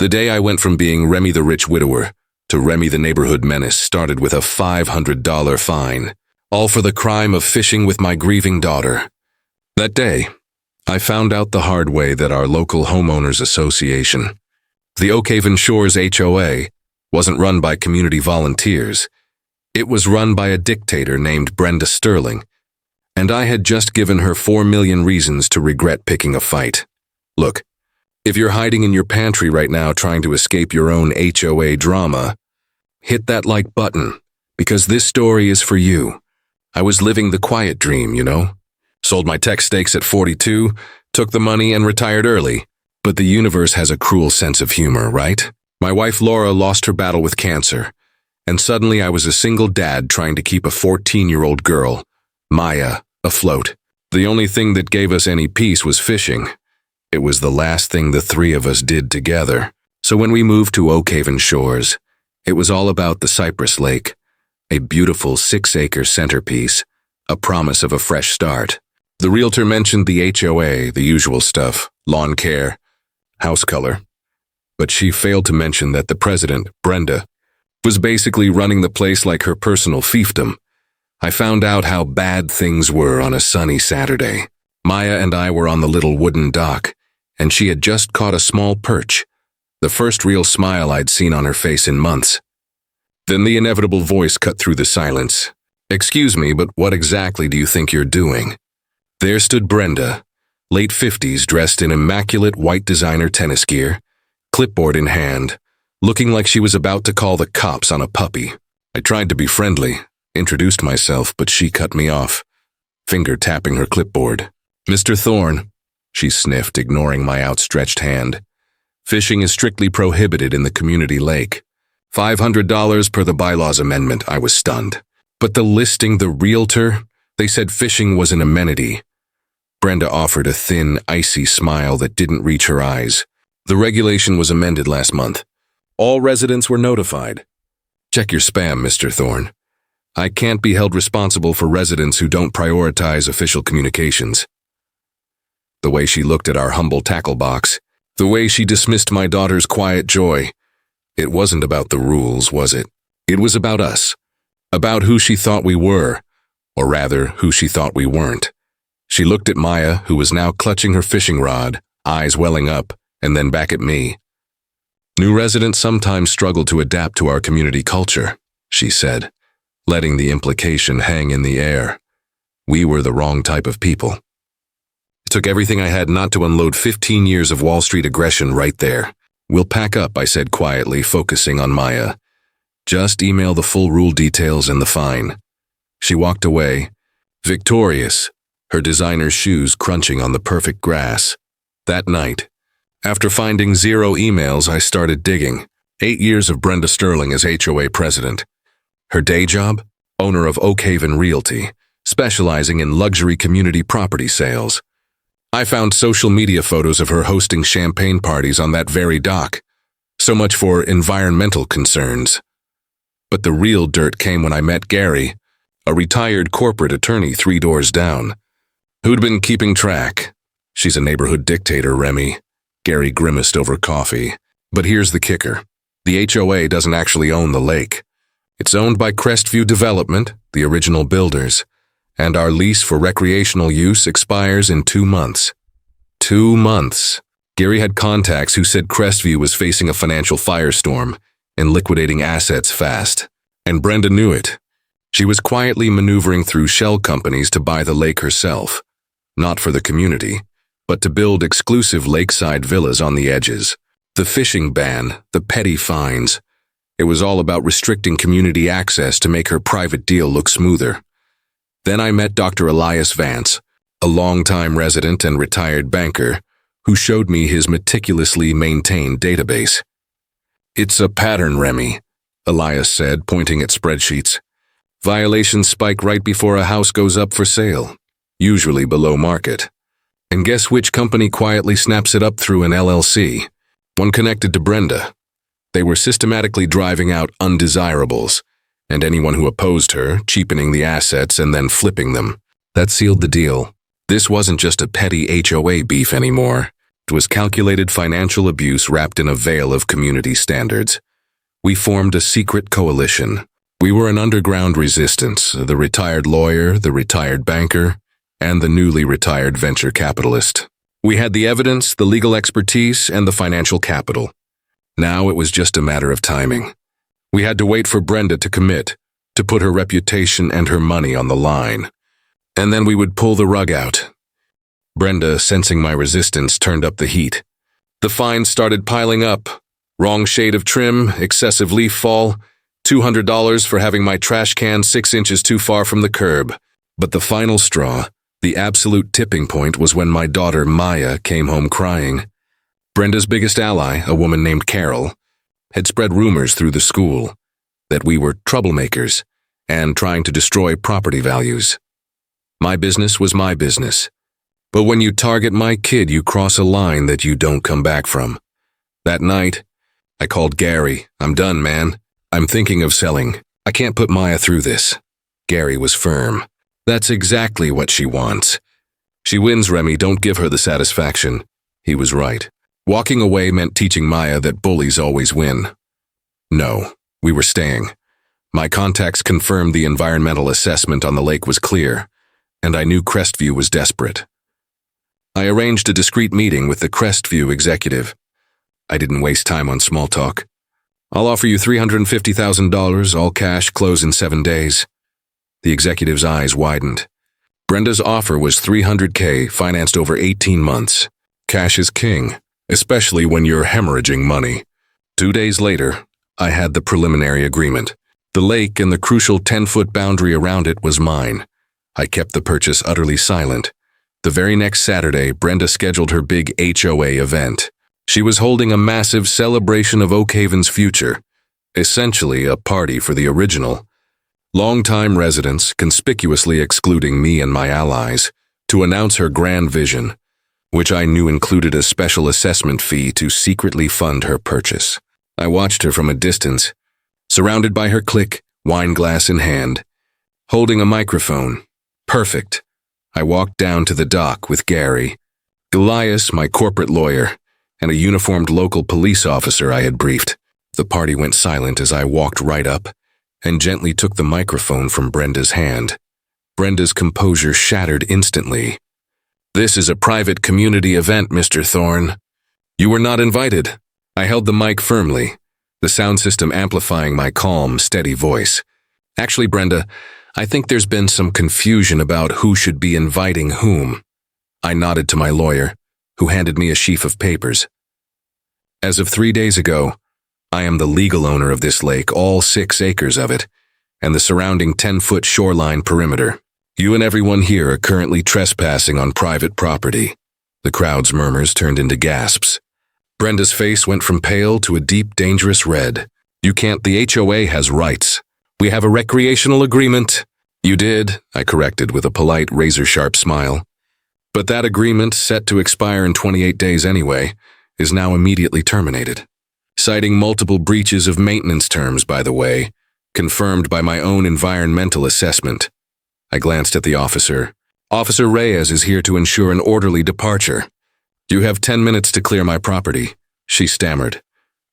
The day I went from being Remy the rich widower to Remy the neighborhood menace started with a $500 fine, all for the crime of fishing with my grieving daughter. That day, I found out the hard way that our local homeowners association, the Oak Haven Shores HOA, wasn't run by community volunteers. It was run by a dictator named Brenda Sterling, and I had just given her 4 million reasons to regret picking a fight. Look, if you're hiding in your pantry right now trying to escape your own HOA drama, hit that like button, because this story is for you. I was living the quiet dream, you know? Sold my tech stakes at 42, took the money and retired early. But the universe has a cruel sense of humor, right? My wife Laura lost her battle with cancer, and suddenly I was a single dad trying to keep a 14-year-old girl, Maya, afloat. The only thing that gave us any peace was fishing. It was the last thing the three of us did together. So when we moved to Oak Haven Shores, it was all about the Cypress Lake, a beautiful 6-acre centerpiece, a promise of a fresh start. The realtor mentioned the HOA, the usual stuff, lawn care, house color. But she failed to mention that the president, Brenda, was basically running the place like her personal fiefdom. I found out how bad things were on a sunny Saturday. Maya and I were on the little wooden dock, and she had just caught a small perch, the first real smile I'd seen on her face in months. Then the inevitable voice cut through the silence. "Excuse me, but what exactly do you think you're doing?" There stood Brenda, late 50s, dressed in immaculate white designer tennis gear, clipboard in hand, looking like she was about to call the cops on a puppy. I tried to be friendly, introduced myself, but she cut me off, finger tapping her clipboard. "Mr. Thorne," she sniffed, ignoring my outstretched hand. "Fishing is strictly prohibited in the community lake. $500 per the bylaws amendment." I was stunned. But the listing, the realtor, they said fishing was an amenity. Brenda offered a thin, icy smile that didn't reach her eyes. "The regulation was amended last month. All residents were notified. Check your spam, Mr. Thorne. I can't be held responsible for residents who don't prioritize official communications." The way she looked at our humble tackle box, the way she dismissed my daughter's quiet joy. It wasn't about the rules, was it? It was about us. About who she thought we were, or rather, who she thought we weren't. She looked at Maya, who was now clutching her fishing rod, eyes welling up, and then back at me. "New residents sometimes struggle to adapt to our community culture," she said, letting the implication hang in the air. We were the wrong type of people. It took everything I had not to unload 15 years of Wall Street aggression right there. "We'll pack up," I said quietly, focusing on Maya. "Just email the full rule details and the fine." She walked away, victorious, her designer shoes crunching on the perfect grass. That night, after finding 0 emails, I started digging. 8 years of Brenda Sterling as HOA president. Her day job? Owner of Oak Haven Realty, specializing in luxury community property sales. I found social media photos of her hosting champagne parties on that very dock. So much for environmental concerns. But the real dirt came when I met Gary, a retired corporate attorney 3 doors down. "Who'd been keeping track?" "She's a neighborhood dictator, Remy." Gary grimaced over coffee. "But here's the kicker. The HOA doesn't actually own the lake. It's owned by Crestview Development, the original builders, and our lease for recreational use expires in 2 months. 2 months. Gary had contacts who said Crestview was facing a financial firestorm and liquidating assets fast. And Brenda knew it. She was quietly maneuvering through shell companies to buy the lake herself, not for the community, but to build exclusive lakeside villas on the edges. The fishing ban, the petty fines. It was all about restricting community access to make her private deal look smoother. Then I met Dr. Elias Vance, a longtime resident and retired banker, who showed me his meticulously maintained database. "It's a pattern, Remy," Elias said, pointing at spreadsheets. "Violations spike right before a house goes up for sale, usually below market. And guess which company quietly snaps it up through an LLC? One connected to Brenda. They were systematically driving out undesirables, and anyone who opposed her, cheapening the assets and then flipping them. That sealed the deal. This wasn't just a petty HOA beef anymore. It was calculated financial abuse wrapped in a veil of community standards. We formed a secret coalition. We were an underground resistance, the retired lawyer, the retired banker, and the newly retired venture capitalist. We had the evidence, the legal expertise, and the financial capital. Now it was just a matter of timing. We had to wait for Brenda to commit, to put her reputation and her money on the line. And then we would pull the rug out. Brenda, sensing my resistance, turned up the heat. The fines started piling up. Wrong shade of trim, excessive leaf fall, $200 for having my trash can 6 inches too far from the curb. But the final straw, the absolute tipping point, was when my daughter Maya came home crying. Brenda's biggest ally, a woman named Carol, had spread rumors through the school that we were troublemakers and trying to destroy property values. My business was my business. But when you target my kid, you cross a line that you don't come back from. That night, I called Gary. I'm done, man. I'm thinking of selling. I can't put Maya through this. Gary was firm. That's exactly what she wants. She wins, Remy. Don't give her the satisfaction. He was right. Walking away meant teaching Maya that bullies always win. No, we were staying. My contacts confirmed the environmental assessment on the lake was clear, and I knew Crestview was desperate. I arranged a discreet meeting with the Crestview executive. I didn't waste time on small talk. I'll offer you $350,000, all cash, close in 7 days. The executive's eyes widened. Brenda's offer was $300K, financed over 18 months. Cash is king, especially when you're hemorrhaging money. 2 days later, I had the preliminary agreement. The lake and the crucial 10-foot boundary around it was mine. I kept the purchase utterly silent. The very next Saturday, Brenda scheduled her big HOA event. She was holding a massive celebration of Oak Haven's future, essentially a party for the original. Longtime residents, conspicuously excluding me and my allies, to announce her grand vision, which I knew included a special assessment fee to secretly fund her purchase. I watched her from a distance, surrounded by her clique, wine glass in hand, holding a microphone. Perfect. I walked down to the dock with Gary, Goliath, my corporate lawyer, and a uniformed local police officer I had briefed. The party went silent as I walked right up and gently took the microphone from Brenda's hand. Brenda's composure shattered instantly. "This is a private community event, Mr. Thorne. You were not invited." I held the mic firmly, the sound system amplifying my calm, steady voice. "Actually, Brenda, I think there's been some confusion about who should be inviting whom." I nodded to my lawyer, who handed me a sheaf of papers. "As of 3 days ago, I am the legal owner of this lake, all 6 acres of it, and the surrounding 10-foot shoreline perimeter. You and everyone here are currently trespassing on private property." The crowd's murmurs turned into gasps. Brenda's face went from pale to a deep, dangerous red. "You can't. The HOA has rights. We have a recreational agreement." "You did," I corrected with a polite, razor-sharp smile. "But that agreement, set to expire in 28 days anyway, is now immediately terminated. Citing multiple breaches of maintenance terms, by the way, confirmed by my own environmental assessment." I glanced at the officer. "Officer Reyes is here to ensure an orderly departure. You have 10 minutes to clear my property," she stammered.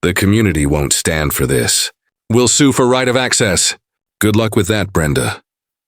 "The community won't stand for this. We'll sue for right of access." "Good luck with that, Brenda,"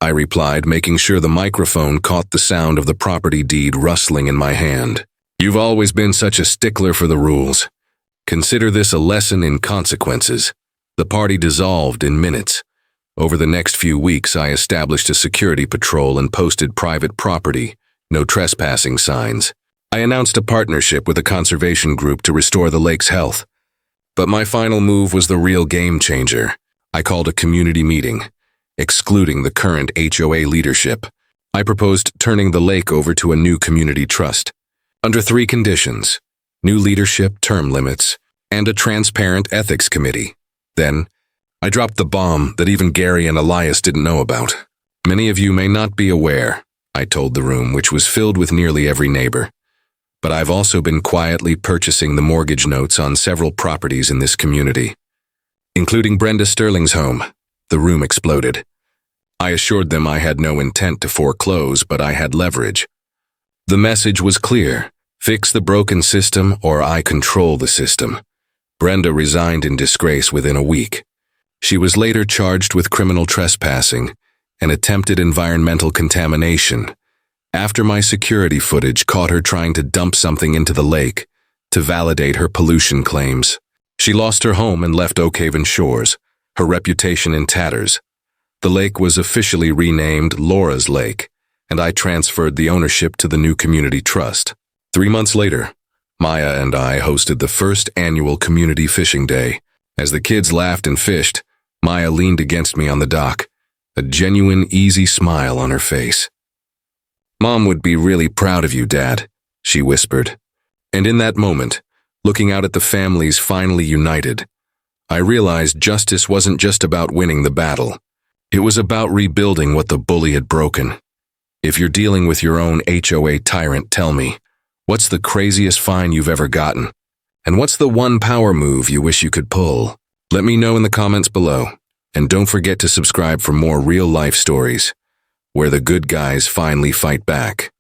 I replied, making sure the microphone caught the sound of the property deed rustling in my hand. "You've always been such a stickler for the rules. Consider this a lesson in consequences." The party dissolved in minutes. Over the next few weeks, I established a security patrol and posted private property, no trespassing signs. I announced a partnership with a conservation group to restore the lake's health. But my final move was the real game changer. I called a community meeting, excluding the current HOA leadership. I proposed turning the lake over to a new community trust, under 3 conditions: new leadership, term limits, and a transparent ethics committee. Then, I dropped the bomb that even Gary and Elias didn't know about. "Many of you may not be aware," I told the room, which was filled with nearly every neighbor, "but I've also been quietly purchasing the mortgage notes on several properties in this community, including Brenda Sterling's home." The room exploded. I assured them I had no intent to foreclose, but I had leverage. The message was clear: Fix the broken system or I control the system. Brenda resigned in disgrace within a week. She was later charged with criminal trespassing and attempted environmental contamination after my security footage caught her trying to dump something into the lake to validate her pollution claims. She lost her home and left Oakhaven Shores, her reputation in tatters. The lake was officially renamed Laura's Lake, and I transferred the ownership to the new community trust. 3 months later, Maya and I hosted the first annual community fishing day. As the kids laughed and fished, Maya leaned against me on the dock, a genuine, easy smile on her face. "Mom would be really proud of you, Dad," she whispered. And in that moment, looking out at the families finally united, I realized justice wasn't just about winning the battle. It was about rebuilding what the bully had broken. If you're dealing with your own HOA tyrant, tell me, what's the craziest fine you've ever gotten? And what's the one power move you wish you could pull? Let me know in the comments below. And don't forget to subscribe for more real-life stories, where the good guys finally fight back.